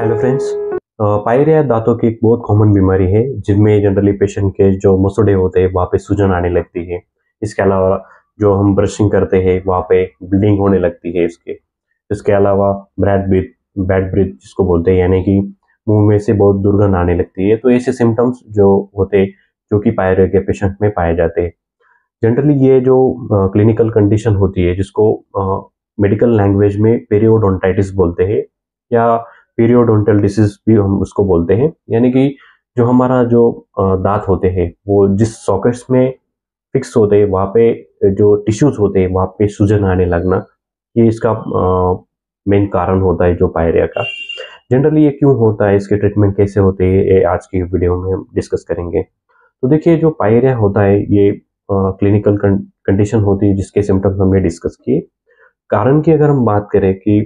Hello friends. Pyorrhoea दांतों की एक बहुत कॉमन बीमारी है जिनमें जनरली पेशेंट के जो मसूड़े होते हैं वहाँ पे सूजन आने लगती है। इसके अलावा जो हम ब्रशिंग करते हैं वहाँ पे ब्लीडिंग होने लगती है। इसके अलावा बैड ब्रीथ जिसको बोलते हैं, यानी कि मुंह में से बहुत दुर्गंध आने लगती है। तो ऐसे सिम्टम्स जो होते हैं जो कि पायरिया के पेशेंट में पाए जाते हैं। जनरली ये जो क्लिनिकल कंडीशन होती है जिसको मेडिकल लैंग्वेज में पेरियोडोंटाइटिस बोलते हैं या पीरियोडोंटल डिसीज भी हम उसको बोलते हैं, यानी कि जो हमारा जो दांत होते हैं वो जिस सॉकेट्स में फिक्स होते हैं वहाँ पे जो टिश्यूज होते हैं वहाँ पे सूजन आने लगना, ये इसका मेन कारण होता है जो पायरिया का। जनरली ये क्यों होता है, इसके ट्रीटमेंट कैसे होते हैं, ये आज की वीडियो में हम डिस्कस करेंगे। तो देखिए, जो पायरिया होता है ये क्लिनिकल कंडीशन होती है जिसके सिम्टम्स हमने डिस्कस किए। कारण की अगर हम बात करें कि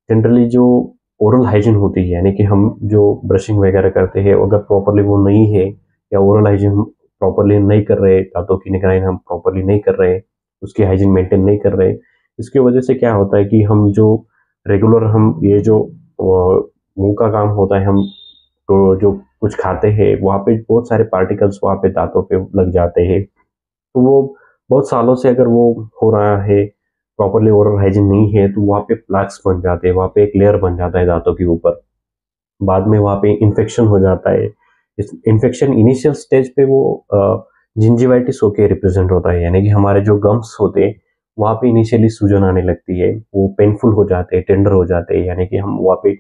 जनरली जो ओरल हाइजीन होती है, यानी कि हम जो ब्रशिंग वगैरह करते हैं अगर प्रॉपरली वो नहीं है या ओरल हाइजीन प्रॉपरली नहीं कर रहे, दांतों की निगरानी हम प्रॉपरली नहीं कर रहे, उसकी हाइजीन मेंटेन नहीं कर रहे, इसकी वजह से क्या होता है कि हम जो रेगुलर हम ये जो मुंह का काम होता है, हम तो जो कुछ खाते हैं वहाँ पे बहुत सारे पार्टिकल्स वहाँ पे दांतों पे लग जाते हैं। तो वो बहुत सालों से अगर वो हो रहा है, प्रॉपरली ओरल हाइजीन नहीं है, तो वहाँ पे प्लैक्स बन जाते हैं, वहाँ पे एक लेयर बन जाता है दांतों के ऊपर। बाद में वहाँ पे इन्फेक्शन हो जाता है। इस इन्फेक्शन इनिशियल स्टेज पे वो जिंजिवाइटिस होके रिप्रेजेंट होता है, यानी कि हमारे जो गम्स होते हैं वहाँ पे इनिशियली सूजन आने लगती है, वो पेनफुल हो जाते हैं, टेंडर हो जाते हैं, यानी कि हम वहाँ पे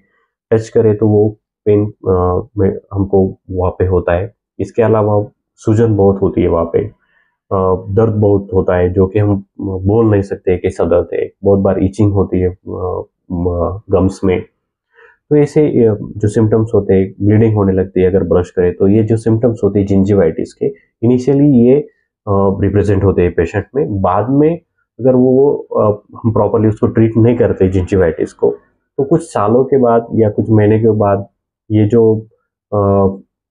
टच करें तो वो पेन में हमको वहाँ पे होता है। इसके अलावा सूजन बहुत होती है वहाँ पे, दर्द बहुत होता है जो कि हम बोल नहीं सकते कैसा दर्द है। बहुत बार इचिंग होती है गम्स में। तो ऐसे जो सिम्टम्स होते हैं, ब्लीडिंग होने लगती है अगर ब्रश करें तो। ये जो सिम्टम्स होते हैं जिंजिवाइटिस के, इनिशियली ये रिप्रेजेंट होते हैं पेशेंट में। बाद में अगर हम प्रॉपरली उसको ट्रीट नहीं करते जिंजिवाइटिस को, तो कुछ सालों के बाद या कुछ महीने के बाद ये जो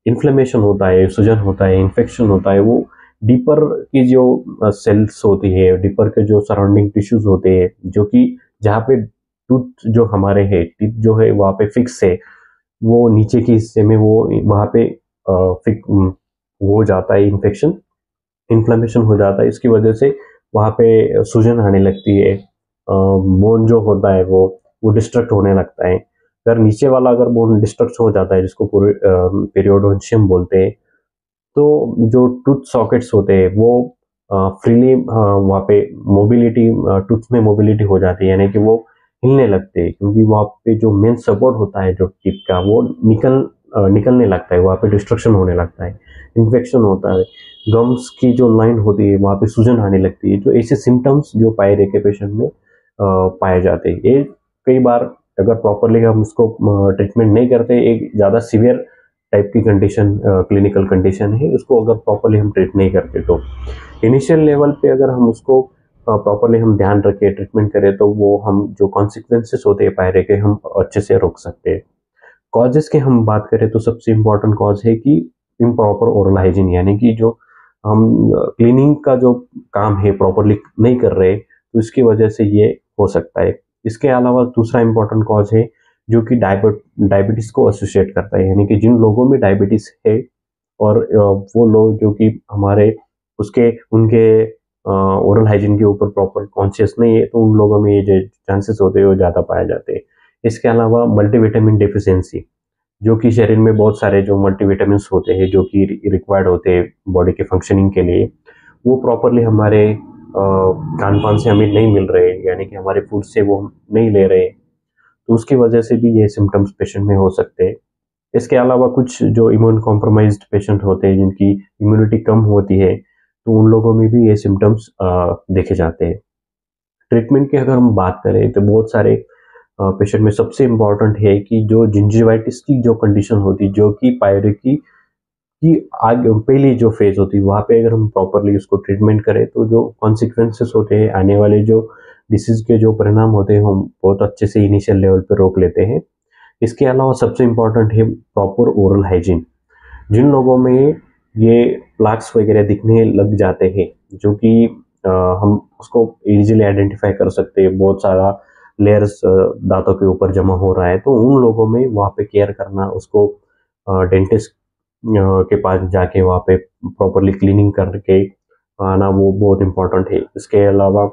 इन्फ्लेमेशन होता है, सूजन होता है, इन्फेक्शन होता है, वो डीपर की जो सेल्स होती है, डीपर के जो सराउंडिंग टिश्यूज होते हैं, जो कि जहाँ पे टूथ जो हमारे है, टीथ जो है वहाँ पे फिक्स है, वो नीचे के हिस्से में वो वहाँ पे वो हो जाता है, इन्फेक्शन इन्फ्लेमेशन हो जाता है। इसकी वजह से वहाँ पे सूजन आने लगती है, बोन जो होता है वो डिस्ट्रक्ट होने लगता है। अगर नीचे वाला अगर बोन डिस्ट्रक्ट हो जाता है जिसको पूरे पेरियोडोंशियम बोलते हैं, तो जो टूथ सॉकेट्स होते हैं वो फ्रीली वहाँ पे मोबिलिटी, टूथ में मोबिलिटी हो जाती है, यानी कि वो हिलने लगते हैं, क्योंकि वहाँ पे जो मेन सपोर्ट होता है जो टीथ का वो निकलने लगता है, वहाँ पे डिस्ट्रक्शन होने लगता है, इन्फेक्शन होता है, गम्स की जो लाइन होती है वहाँ पे सूजन आने लगती है। तो ऐसे सिम्टम्स जो पायरिया के पेशेंट में पाए जाते हैं, ये कई बार अगर प्रॉपरली हम उसको ट्रीटमेंट नहीं करते, एक ज़्यादा सीवियर टाइप की कंडीशन, क्लिनिकल कंडीशन है, उसको अगर प्रॉपरली हम ट्रीट नहीं करते तो इनिशियल लेवल पे अगर हम उसको प्रॉपरली हम ध्यान रखें, ट्रीटमेंट करें, तो वो हम जो कॉन्सिक्वेंसेस होते हैं पायरिया के हम अच्छे से रोक सकते हैं। कॉजेस की हम बात करें तो सबसे इम्पोर्टेंट कॉज है कि इम्प्रॉपर ओरल हाइजीन, यानी कि जो हम क्लीनिंग का जो काम है प्रॉपरली नहीं कर रहे, तो इसकी वजह से ये हो सकता है। इसके अलावा दूसरा इम्पोर्टेंट कॉज है जो कि डायबिटीज को एसोसिएट करता है, यानी कि जिन लोगों में डायबिटीज है और वो लोग जो कि हमारे उसके उनके ओरल हाइजीन के ऊपर प्रॉपर कॉन्शियस नहीं है, तो उन लोगों में ये जो चांसेस होते हैं वो ज़्यादा पाए जाते हैं। इसके अलावा मल्टीविटामिन डेफिशिएंसी, जो कि शरीर में बहुत सारे जो मल्टीविटामिन होते हैं जो कि रिक्वायर्ड होते हैं बॉडी के फंक्शनिंग के लिए, वो प्रॉपरली हमारे खान पान से हमें नहीं मिल रहे, यानी कि हमारे फूड से वो हम नहीं ले रहे, तो उसकी वजह से भी ये सिम्टम्स पेशेंट में हो सकते हैं। इसके अलावा कुछ जो इम्यून कॉम्प्रोमाइज्ड पेशेंट होते हैं जिनकी इम्यूनिटी कम होती है, तो उन लोगों में भी ये सिम्टम्स देखे जाते हैं। ट्रीटमेंट की अगर हम बात करें तो बहुत सारे पेशेंट में सबसे इम्पॉर्टेंट है कि जो जिंजिवाइटिस की जो कंडीशन होती है, जो कि पायरिया की आगे पहली जो फेज होती है, वहाँ पे अगर हम प्रॉपरली उसको ट्रीटमेंट करें तो जो कॉन्सिक्वेंसेस होते हैं, आने वाले जो डिसीज के जो परिणाम होते हैं, हम बहुत अच्छे से इनिशियल लेवल पे रोक लेते हैं। इसके अलावा सबसे इम्पॉर्टेंट है प्रॉपर ओरल हाइजीन। जिन लोगों में ये प्लाक्स वगैरह दिखने लग जाते हैं, जो कि हम उसको इजीली आइडेंटिफाई कर सकते हैं, बहुत सारा लेयर्स दांतों के ऊपर जमा हो रहा है, तो उन लोगों में वहाँ पे केयर करना, उसको डेंटिस्ट के पास जाके वहाँ पे प्रॉपरली क्लीनिंग करके आना, वो बहुत इम्पोर्टेंट है। इसके अलावा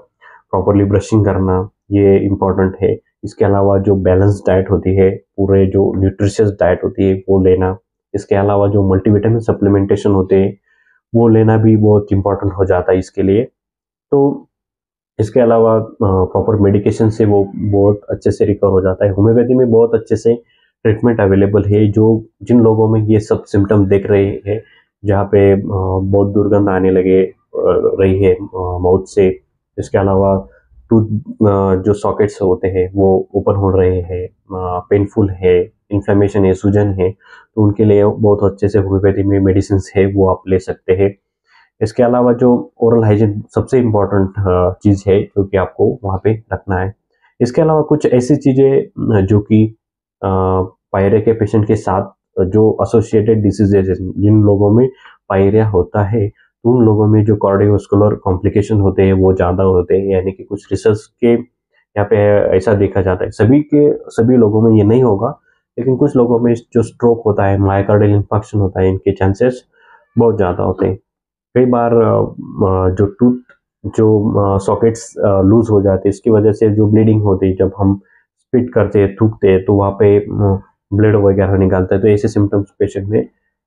प्रॉपरली ब्रशिंग करना, ये इम्पोर्टेंट है। इसके अलावा जो बैलेंस डाइट होती है, पूरे जो न्यूट्रिशियस डाइट होती है वो लेना। इसके अलावा जो मल्टीविटामिन सप्लीमेंटेशन होते हैं वो लेना भी बहुत इम्पोर्टेंट हो जाता है इसके लिए। तो इसके अलावा प्रॉपर मेडिकेशन से वो बहुत अच्छे से रिकवर हो जाता है। होम्योपैथी में बहुत अच्छे से ट्रीटमेंट अवेलेबल है, जो जिन लोगों में ये सब सिम्टम देख रहे हैं, जहाँ पे बहुत दुर्गंध आने लगे रही है माउथ से। इसके अलावा टूथ जो सॉकेट्स होते हैं वो ओपन हो रहे हैं, पेनफुल है, इन्फ्लेमेशन है, सूजन है, तो उनके लिए बहुत अच्छे से होम्योपैथी में मेडिसिन है वो आप ले सकते हैं। इसके अलावा जो ओरल हाइजीन सबसे इम्पोर्टेंट चीज़ है जो कि आपको वहाँ पे रखना है। इसके अलावा कुछ ऐसी चीज़ें जो कि पायरिया के पेशेंट के साथ जो एसोसिएटेड डिसीजेज, जिन लोगों में पायरिया होता है, तो उन लोगों में जो कार्डियोवास्कुलर कॉम्प्लिकेशन होते हैं वो ज़्यादा होते हैं। यानी कि कुछ रिसर्च के यहाँ पे ऐसा देखा जाता है, सभी लोगों में ये नहीं होगा, लेकिन कुछ लोगों में जो स्ट्रोक होता है, मायोकार्डियल इंफार्क्शन होता है, इनके चांसेस बहुत ज़्यादा होते हैं। कई बार जो टूथ जो सॉकेट्स लूज हो जाते हैं, इसकी वजह से जो ब्लीडिंग होती है, जब हम स्पिट करते हैं, थूकते हैं, तो वहाँ पे ब्लड वगैरह निकालता है, तो ऐसे सिम्टम्स पेशेंट में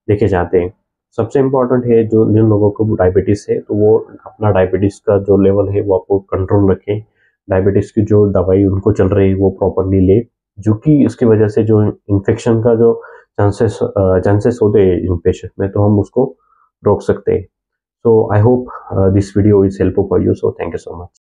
देखे जाते हैं। सबसे इम्पोर्टेंट है जो जिन लोगों को डायबिटीज़ है, तो वो अपना डायबिटीज़ का जो लेवल है वो आपको कंट्रोल रखें। डायबिटीज़ की जो दवाई उनको चल रही है वो प्रॉपरली ले, जो कि इसकी वजह से जो इन्फेक्शन का जो चांसेस होते हैं इन पेशेंट में, तो हम उसको रोक सकते हैं। So I hope this video is helpful for you. So thank you so much.